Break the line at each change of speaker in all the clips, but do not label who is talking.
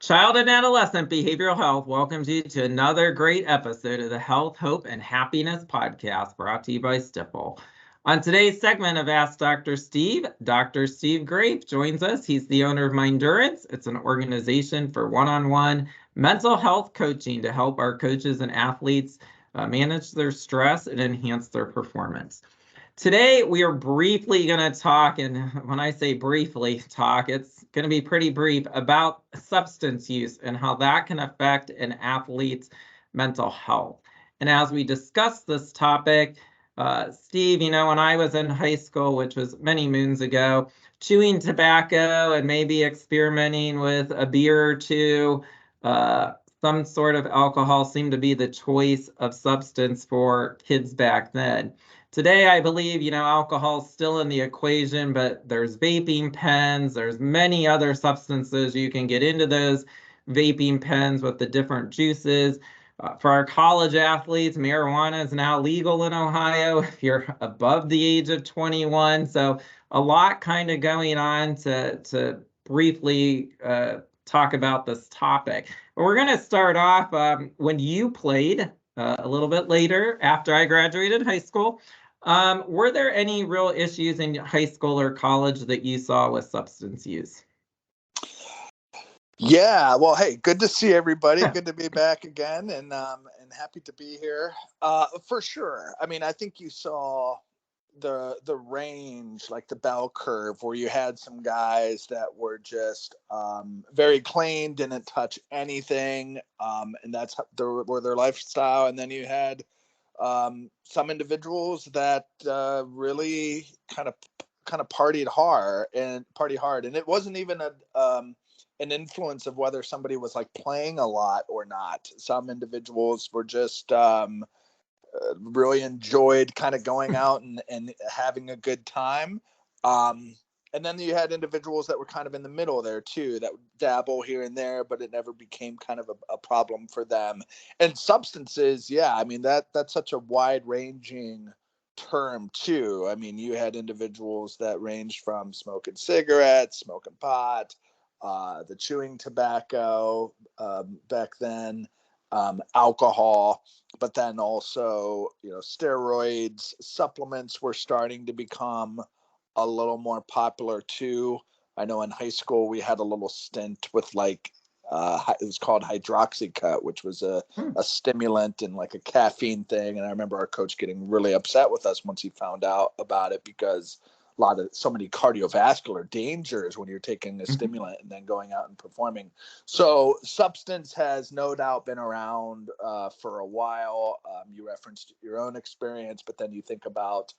Child and adolescent behavioral health welcomes you to another great episode of the Health, Hope, and Happiness podcast brought to you by Stifel. On today's segment of Ask Dr. Steve Grape joins us. He's the owner of Mindurance. It's an organization for one-on-one mental health coaching to help our coaches and athletes manage their stress and enhance their performance. Today, we are briefly going to talk, and when I say briefly talk, it's going to be pretty brief, about substance use and how that can affect an athlete's mental health. And as we discuss this topic, Steve, when I was in high school, which was many moons ago, chewing tobacco and maybe experimenting with a beer or two, some sort of alcohol seemed to be the choice of substance for kids back then. Today, I believe, alcohol's still in the equation, but there's vaping pens, there's many other substances you can get into those vaping pens with the different juices. For our college athletes, marijuana is now legal in Ohio if you're above the age of 21. So a lot kind of going on to briefly talk about this topic. But we're going to start off when you played a little bit later after I graduated high school. Were there any real issues in high school or college that you saw with substance use?
Yeah, well, hey, good to see everybody. Good to be back again, and happy to be here. For sure. I mean, I think you saw the range, like the bell curve, where you had some guys that were just very clean, didn't touch anything, and that's their lifestyle. And then you had some individuals that really kind of partied hard, and it wasn't even an influence of whether somebody was like playing a lot or not. Some individuals were just really enjoyed kind of going out and having a good time. And then you had individuals that were kind of in the middle there too, that would dabble here and there, but it never became kind of a problem for them. And substances, yeah, I mean, that's such a wide ranging term too. I mean, you had individuals that ranged from smoking cigarettes, smoking pot, the chewing tobacco back then, alcohol, but then also, steroids, supplements were starting to become a little more popular too. I know in high school we had a little stint with like it was called hydroxycut, which was a stimulant and like a caffeine thing. And I remember our coach getting really upset with us once he found out about it, because so many cardiovascular dangers when you're taking a stimulant and then going out and performing. So substance has no doubt been around for a while. You referenced your own experience, but then you think about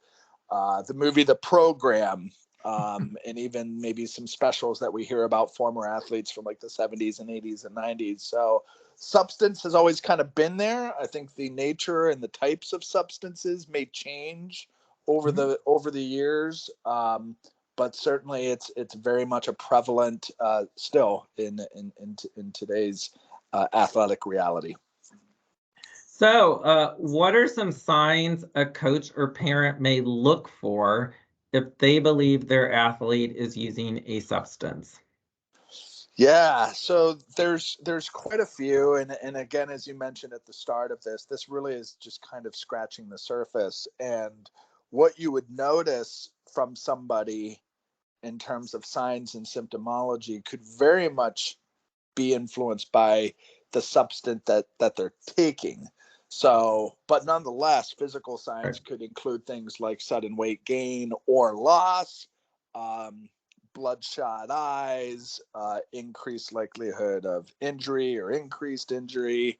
the movie The Program, and even maybe some specials that we hear about former athletes from like the 70s and 80s and 90s. So substance has always kind of been there. I think the nature and the types of substances may change over the years, but certainly it's very much a prevalent still in today's athletic reality.
So, what are some signs a coach or parent may look for if they believe their athlete is using a substance?
Yeah, so there's quite a few, and again, as you mentioned at the start of this really is just kind of scratching the surface. And what you would notice from somebody in terms of signs and symptomology could very much be influenced by the substance that they're taking. So, but nonetheless, physical signs could include things like sudden weight gain or loss, bloodshot eyes, increased likelihood of injury or increased injury.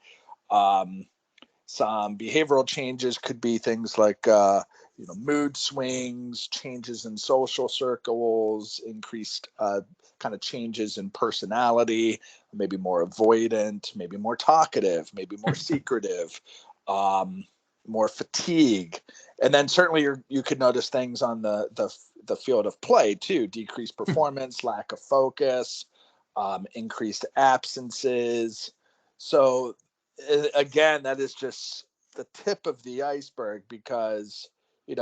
Some behavioral changes could be things like mood swings, changes in social circles, increased kind of changes in personality, maybe more avoidant, maybe more talkative, maybe more secretive, more fatigue. And then certainly you could notice things on the field of play too: decreased performance, lack of focus, increased absences. So again, that is just the tip of the iceberg, because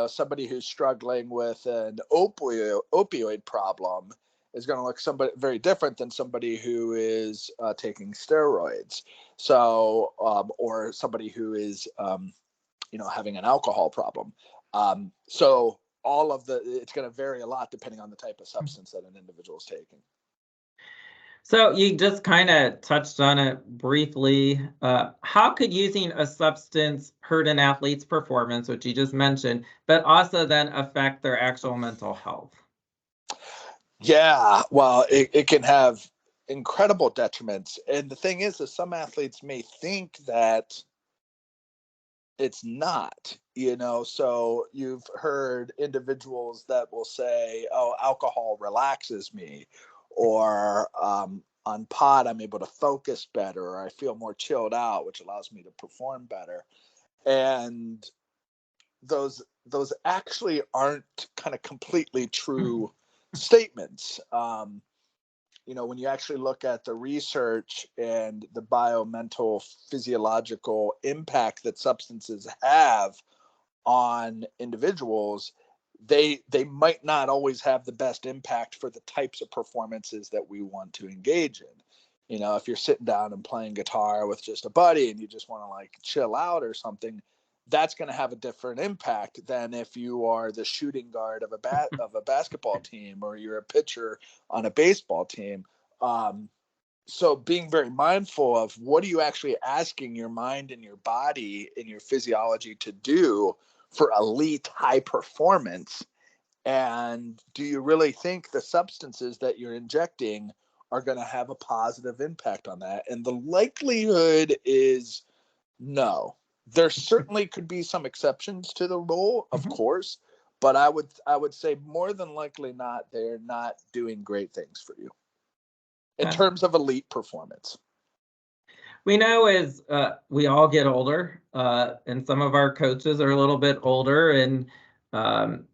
somebody who's struggling with an opioid problem is going to look somebody very different than somebody who is taking steroids. So, or somebody who is, having an alcohol problem. So all of it's going to vary a lot depending on the type of substance that an individual is taking.
So you just kind of touched on it briefly. How could using a substance hurt an athlete's performance, which you just mentioned, but also then affect their actual mental health?
Yeah, well, it can have incredible detriments. And the thing is that some athletes may think that it's not, so you've heard individuals that will say, oh, alcohol relaxes me, or on pot I'm able to focus better, or I feel more chilled out, which allows me to perform better. And those actually aren't kind of completely true statements. When you actually look at the research and the biomental physiological impact that substances have on individuals, they might not always have the best impact for the types of performances that we want to engage in. If you're sitting down and playing guitar with just a buddy and you just want to like chill out or something, that's going to have a different impact than if you are the shooting guard of a basketball team, or you're a pitcher on a baseball team. So being very mindful of what are you actually asking your mind and your body and your physiology to do for elite high performance, and do you really think the substances that you're injecting are going to have a positive impact on that? And the likelihood is no. There certainly could be some exceptions to the rule, of course, but I would say more than likely not, they're not doing great things for you in terms of elite performance.
We know as we all get older, and some of our coaches are a little bit older, and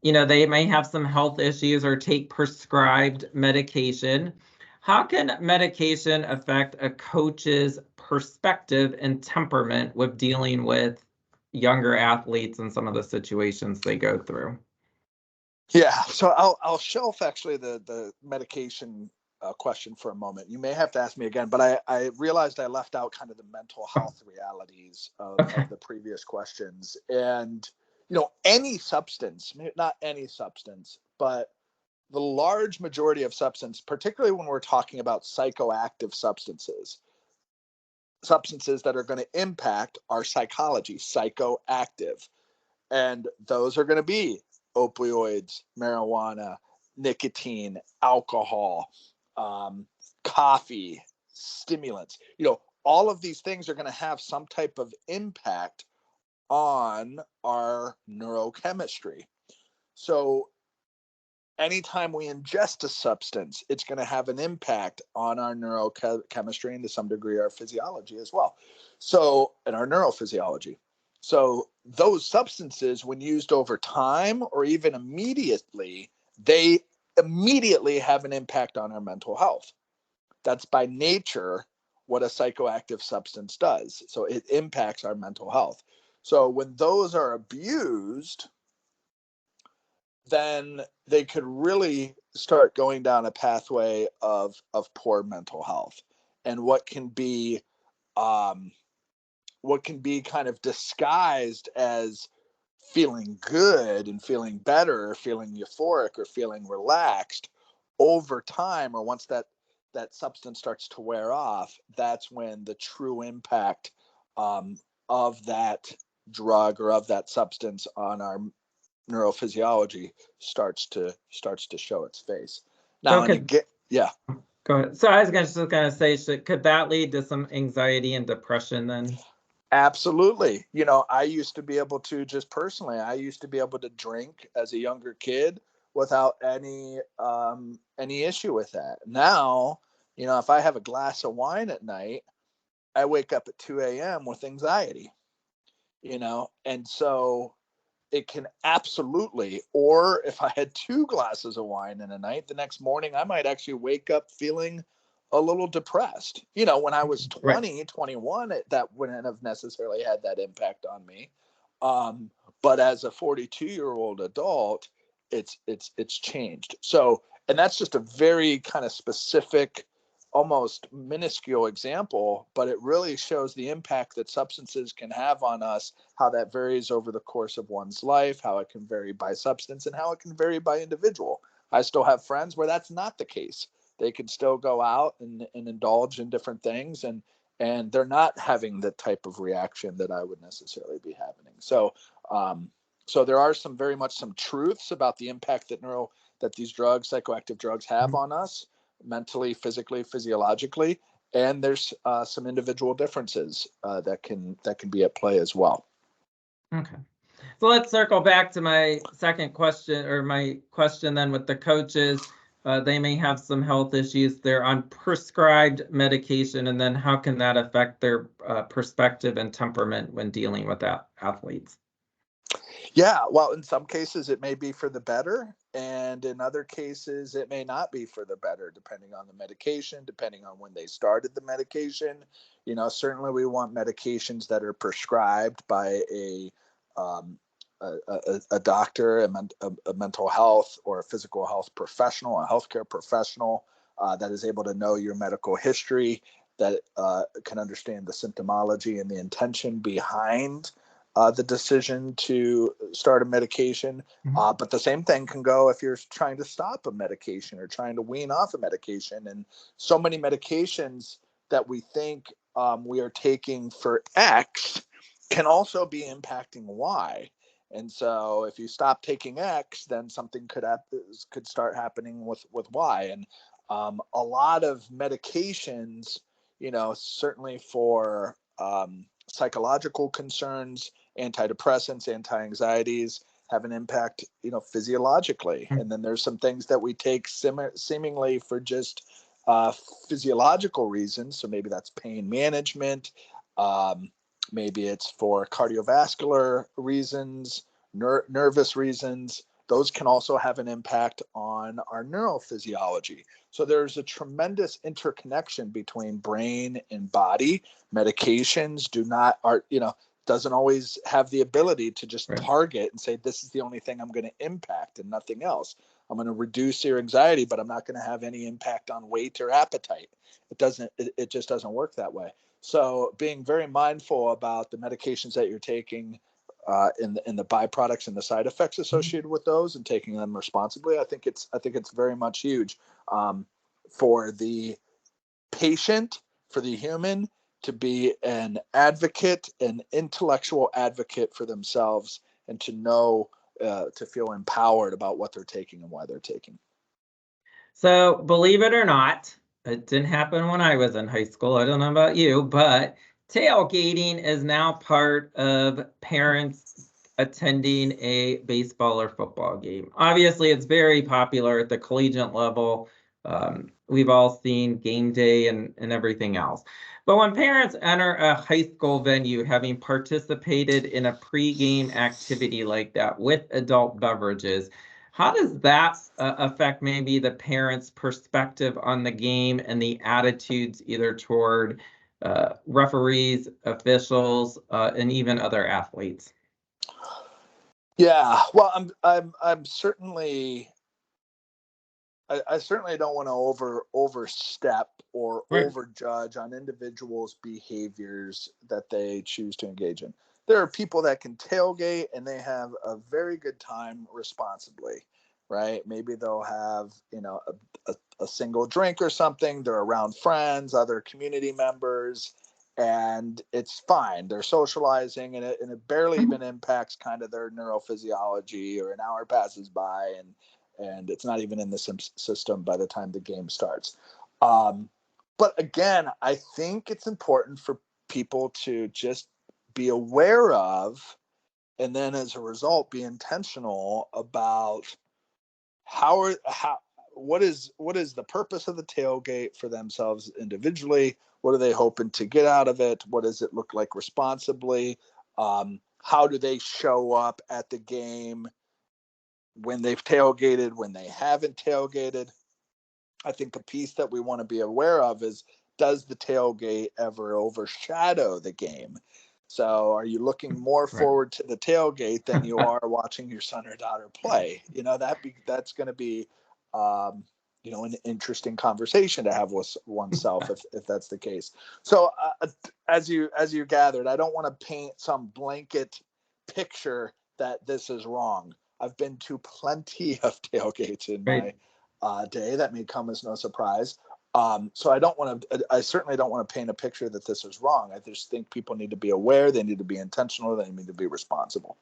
they may have some health issues or take prescribed medication. How can medication affect a coach's perspective and temperament with dealing with younger athletes and some of the situations they go through?
Yeah, so I'll shelf actually the medication question for a moment. You may have to ask me again, but I realized I left out kind of the mental health realities of the previous questions. And any substance, not any substance, but the large majority of substance, particularly when we're talking about psychoactive substances that are going to impact our psychology, psychoactive. And those are going to be opioids, marijuana, nicotine, alcohol, coffee, stimulants. All of these things are going to have some type of impact on our neurochemistry. So anytime we ingest a substance, it's going to have an impact on our neurochemistry and to some degree our physiology as well. So, and our neurophysiology. So those substances, when used over time or even immediately, they immediately have an impact on our mental health. That's by nature what a psychoactive substance does. So it impacts our mental health. So when those are abused, then they could really start going down a pathway of poor mental health, and what can be kind of disguised as feeling good and feeling better or feeling euphoric or feeling relaxed over time, or once that substance starts to wear off, that's when the true impact of that drug or of that substance on our neurophysiology starts to show its face. Now,
Okay.
Yeah.
Go ahead. So I was just going to say, could that lead to some anxiety and depression then?
Absolutely. I used to be able to, just personally, I used to be able to drink as a younger kid without any issue with that. Now, if I have a glass of wine at night, I wake up at 2 a.m. with anxiety, and so it can absolutely, or if I had 2 glasses of wine in a night, the next morning I might actually wake up feeling a little depressed. When I was 20, right. 21, that wouldn't have necessarily had that impact on me. But as a 42-year-old adult, it's changed. So And that's just a very kind of specific, almost minuscule example, but it really shows the impact that substances can have on us, how that varies over the course of one's life, how it can vary by substance, and how it can vary by individual. I still have friends where that's not the case. They can still go out and indulge in different things, and they're not having the type of reaction that I would necessarily be having. So there are very much some truths about the impact that these drugs, psychoactive drugs, have on us mentally, physically, physiologically, and there's some individual differences that can be at play as well.
Okay. So let's circle back to my second question, or my question then with the coaches. They may have some health issues. They're on prescribed medication, and then how can that affect their perspective and temperament when dealing with athletes?
Yeah, well, in some cases it may be for the better, and in other cases it may not be for the better, depending on the medication, depending on when they started the medication. Certainly we want medications that are prescribed by um, a doctor, a mental health or a physical health professional, a healthcare professional that is able to know your medical history, that can understand the symptomology and the intention behind the decision to start a medication. But the same thing can go if you're trying to stop a medication or trying to wean off a medication. And so many medications that we think we are taking for X can also be impacting Y. And so if you stop taking X, then something could start happening with Y. And a lot of medications, certainly for psychological concerns, antidepressants, anti-anxieties, have an impact, physiologically. And then there's some things that we take seemingly for just physiological reasons. So maybe that's pain management. Maybe it's for cardiovascular reasons, nervous reasons. Those can also have an impact on our neurophysiology. So there's a tremendous interconnection between brain and body. Medications doesn't always have the ability to just target and say, this is the only thing I'm going to impact and nothing else. I'm going to reduce your anxiety, but I'm not going to have any impact on weight or appetite. It just doesn't work that way. So being very mindful about the medications that you're taking, in the byproducts and the side effects associated with those, and taking them responsibly, I think it's very much huge for the patient, for the human, to be an advocate, an intellectual advocate for themselves, and to know, to feel empowered about what they're taking and why they're taking.
So believe it or not, it didn't happen when I was in high school. I don't know about you, but tailgating is now part of parents attending a baseball or football game. Obviously, it's very popular at the collegiate level. We've all seen game day and everything else. But when parents enter a high school venue having participated in a pregame activity like that with adult beverages, how does that affect maybe the parents' perspective on the game and the attitudes either toward referees, officials, and even other athletes?
Yeah, well, I'm certainly, I certainly don't want to overstep or
Right.
overjudge on individuals' behaviors that they choose to engage in. There are people that can tailgate and they have a very good time responsibly, right? Maybe they'll have, a single drink or something. They're around friends, other community members, and it's fine. They're socializing, and it barely even impacts kind of their neurophysiology, or an hour passes by and it's not even in the system by the time the game starts. But again, I think it's important for people to just be aware of, and then as a result, be intentional about what is the purpose of the tailgate for themselves individually. What are they hoping to get out of it? What does it look like responsibly? How do they show up at the game when they've tailgated, when they haven't tailgated? I think the piece that we want to be aware of is, does the tailgate ever overshadow the game? So are you looking more forward to the tailgate than you are watching your son or daughter play? That's going to be an interesting conversation to have with oneself if that's the case. So as you gathered, I don't want to paint some blanket picture that this is wrong. I've been to plenty of tailgates in my day. That may come as no surprise. So I certainly don't want to paint a picture that this is wrong. I just think people need to be aware. They need to be intentional. They need to be responsible.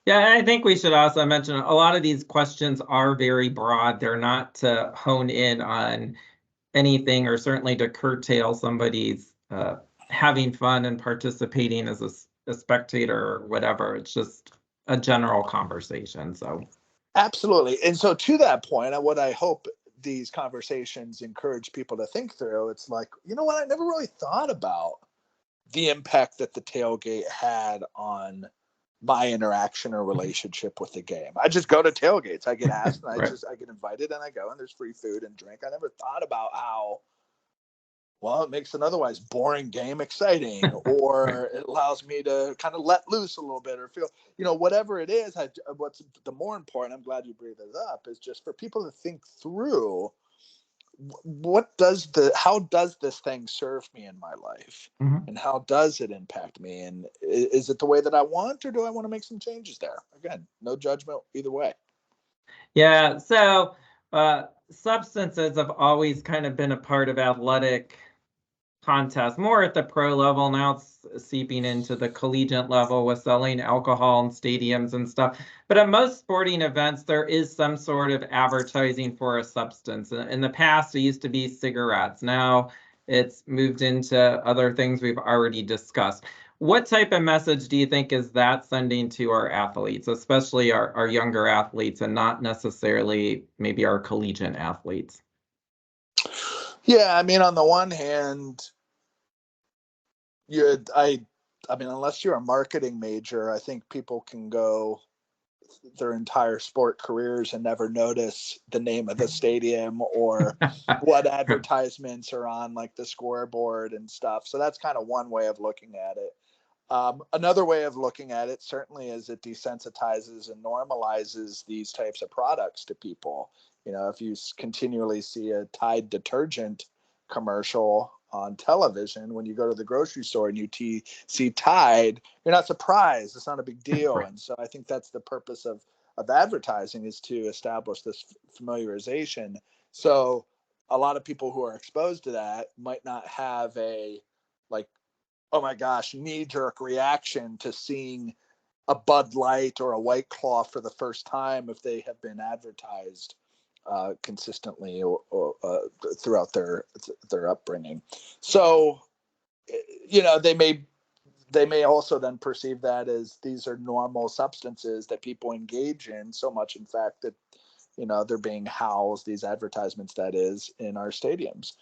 Yeah, I think we should also mention a lot of these questions are very broad. They're not to hone in on anything or certainly to curtail somebody's having fun and participating as a spectator or whatever. It's just a general conversation. So
absolutely. And so to that point, what I hope these conversations encourage people to think through, it's like, you know what, I never really thought about the impact that the tailgate had on my interaction or relationship with the game. I just go to tailgates. I get asked and I get invited and I go, and there's free food and drink. I never thought about how, well, it makes an otherwise boring game exciting, or it allows me to kind of let loose a little bit or feel, whatever it is. What's the more important, I'm glad you bring this up, is just for people to think through, how does this thing serve me in my life?
Mm-hmm.
And how does it impact me? And is it the way that I want, or do I want to make some changes there? Again, no judgment either way.
Yeah, so substances have always kind of been a part of athletic contests, more at the pro level. Now it's seeping into the collegiate level with selling alcohol in stadiums and stuff. But at most sporting events, there is some sort of advertising for a substance. In the past, it used to be cigarettes. Now it's moved into other things we've already discussed. What type of message do you think is that sending to our athletes, especially our younger athletes, and not necessarily maybe our collegiate athletes?
Yeah, I mean, on the one hand, unless you're a marketing major, I think people can go their entire sport careers and never notice the name of the stadium or what advertisements are on like the scoreboard and stuff. So that's kind of one way of looking at it. Another way of looking at it certainly is it desensitizes and normalizes these types of products to people. If you continually see a Tide detergent commercial on television, when you go to the grocery store and you see Tide, you're not surprised. It's not a big deal. And so I think that's the purpose of advertising, is to establish this familiarization. So a lot of people who are exposed to that might not have a, like, oh my gosh, knee-jerk reaction to seeing a Bud Light or a White Claw for the first time if they have been advertised consistently or throughout their upbringing. So, they may also then perceive that as these are normal substances that people engage in, so much in fact that they're being housed, these advertisements that is, in our stadiums.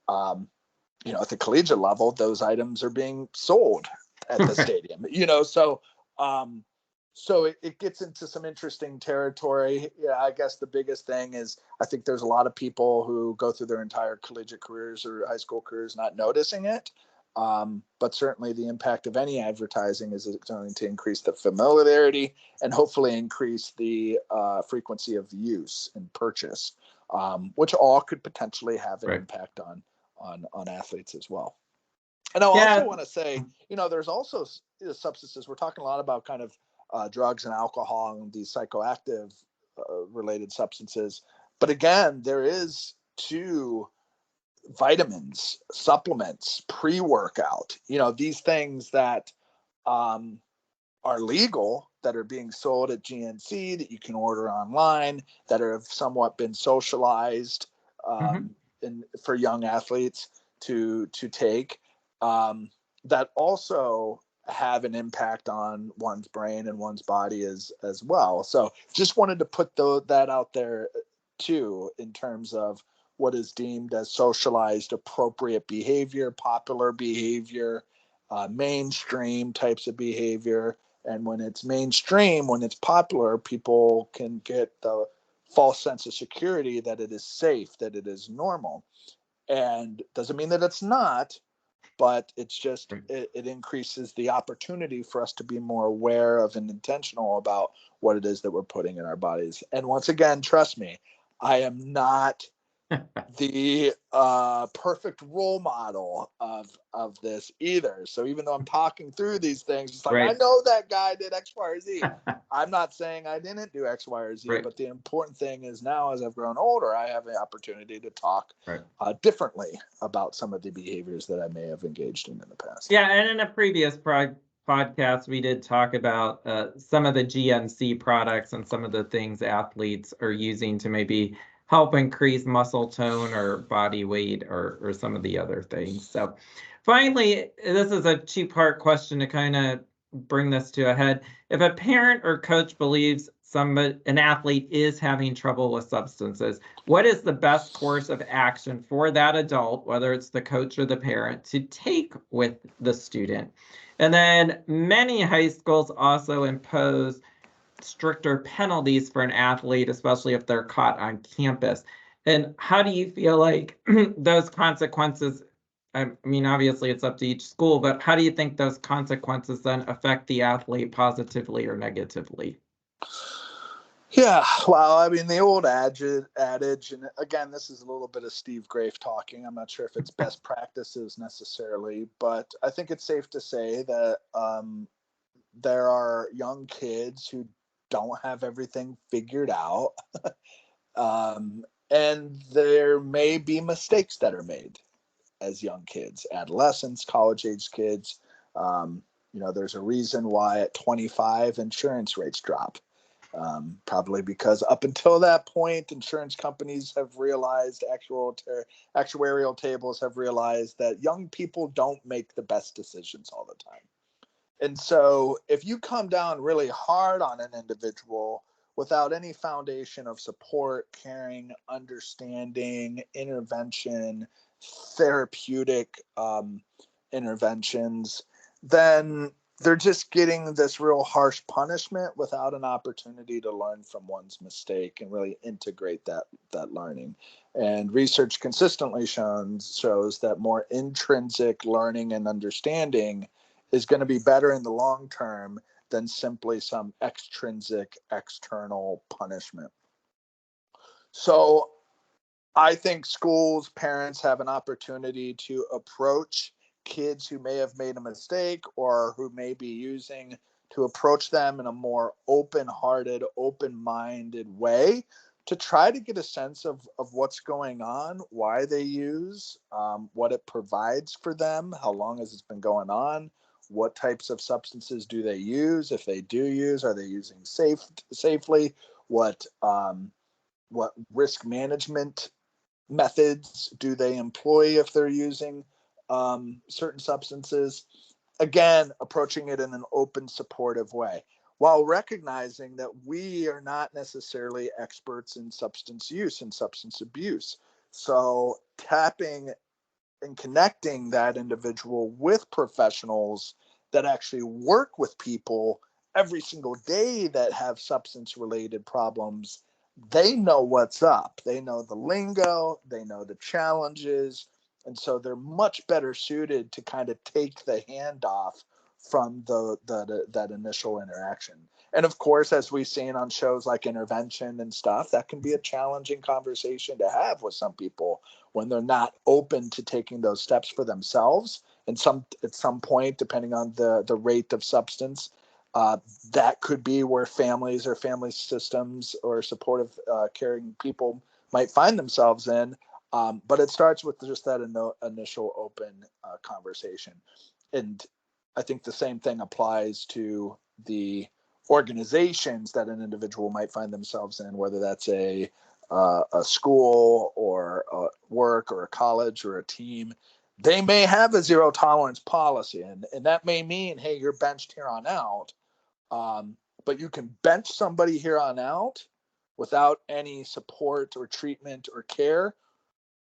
At the collegiate level, those items are being sold at the stadium, so it gets into some interesting territory. Yeah, I guess the biggest thing is I think there's a lot of people who go through their entire collegiate careers or high school careers not noticing it. But certainly the impact of any advertising is going to increase the familiarity and hopefully increase the frequency of use and purchase, which all could potentially have an impact on athletes as well. And I also want to say, there's also substances. We're talking a lot about kind of drugs and alcohol and these psychoactive related substances. But again, there is too vitamins, supplements, pre-workout, these things that are legal, that are being sold at GNC, that you can order online, that have somewhat been socialized for young athletes to take, that also have an impact on one's brain and one's body as well. So just wanted to put that out there too, in terms of what is deemed as socialized appropriate behavior, popular behavior, mainstream types of behavior. And when it's mainstream, when it's popular, people can get the false sense of security that it is safe, that it is normal. And doesn't mean that it's not, but it's just it increases the opportunity for us to be more aware of and intentional about what it is that we're putting in our bodies. And once again, trust me, I am not the perfect role model of this either. So even though I'm talking through these things, it's like,
Right.
I know that guy did X, Y, or Z. I'm not saying I didn't do X, Y, or Z,
Right.
but the important thing is now, as I've grown older, I have the opportunity to talk
Right.
differently about some of the behaviors that I may have engaged in the past.
Yeah, and in a previous podcast, we did talk about some of the GNC products and some of the things athletes are using to maybe help increase muscle tone or body weight or some of the other things. So finally, this is a two-part question to kind of bring this to a head. If a parent or coach believes an athlete is having trouble with substances, what is the best course of action for that adult, whether it's the coach or the parent, to take with the student? And then many high schools also impose stricter penalties for an athlete, especially if they're caught on campus. And how do you feel like those consequences? I mean, obviously it's up to each school, but how do you think those consequences then affect the athlete positively or negatively?
Yeah, well, I mean, the old adage, and again, this is a little bit of Steve Grafe talking. I'm not sure if it's best practices necessarily, but I think it's safe to say that there are young kids who don't have everything figured out, and there may be mistakes that are made as young kids, adolescents, college age kids. Um, there's a reason why at 25 insurance rates drop. Probably because up until that point, insurance companies have realized, actuarial tables have realized that young people don't make the best decisions all the time. And so if you come down really hard on an individual without any foundation of support, caring, understanding, intervention, therapeutic interventions, then they're just getting this real harsh punishment without an opportunity to learn from one's mistake and really integrate that learning. And research consistently shows that more intrinsic learning and understanding is going to be better in the long term than simply some extrinsic external punishment. So I think schools, parents have an opportunity to approach kids who may have made a mistake or who may be using, to approach them in a more open-hearted, open-minded way to try to get a sense of what's going on, why they use, what it provides for them, how long has it been going on, what types of substances do they use, if they do use, are they using safely, what risk management methods do they employ if they're using certain substances. Again, approaching it in an open, supportive way, while recognizing that we are not necessarily experts in substance use and substance abuse. So tapping and connecting that individual with professionals that actually work with people every single day that have substance related problems, they know what's up. They know the lingo, they know the challenges. And so they're much better suited to kind of take the handoff from that initial interaction. And of course, as we've seen on shows like Intervention and stuff, that can be a challenging conversation to have with some people when they're not open to taking those steps for themselves. And at some point, depending on the rate of substance, that could be where families or family systems or supportive caring people might find themselves in. But it starts with just that initial open conversation. And I think the same thing applies to the organizations that an individual might find themselves in, whether that's a school or a work or a college or a team. They may have a zero tolerance policy, and that may mean, hey, you're benched here on out. But you can bench somebody here on out without any support or treatment or care,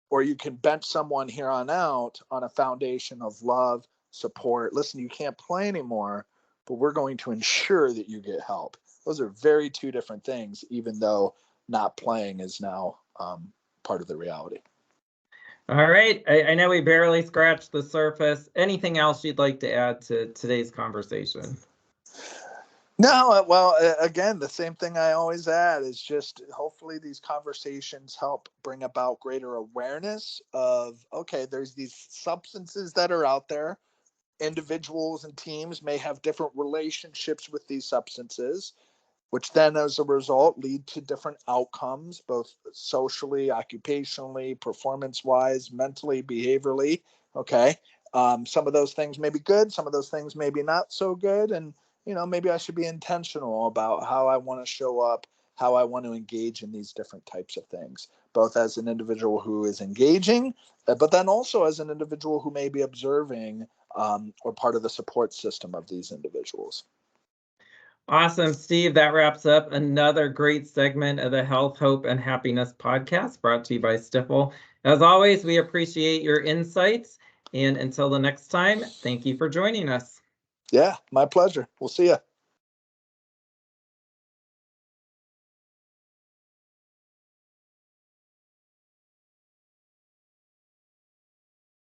or you can bench someone here on out on a foundation of love, support. Listen, you can't play anymore, but we're going to ensure that you get help. Those are very two different things, even though not playing is now part of the reality.
All right. I know we barely scratched the surface. Anything else you'd like to add to today's conversation?
No, well, again, the same thing I always add is just hopefully these conversations help bring about greater awareness of, okay, there's these substances that are out there. Individuals and teams may have different relationships with these substances, which then as a result lead to different outcomes, both socially, occupationally, performance wise, mentally, behaviorally. Okay. Some of those things may be good, some of those things may be not so good. And, maybe I should be intentional about how I want to show up, how I want to engage in these different types of things, both as an individual who is engaging, but then also as an individual who may be observing or part of the support system of these individuals.
Awesome, Steve. That wraps up another great segment of the Health, Hope, and Happiness podcast brought to you by Stifel. As always, we appreciate your insights. And until the next time, thank you for joining us.
Yeah, my pleasure. We'll see you.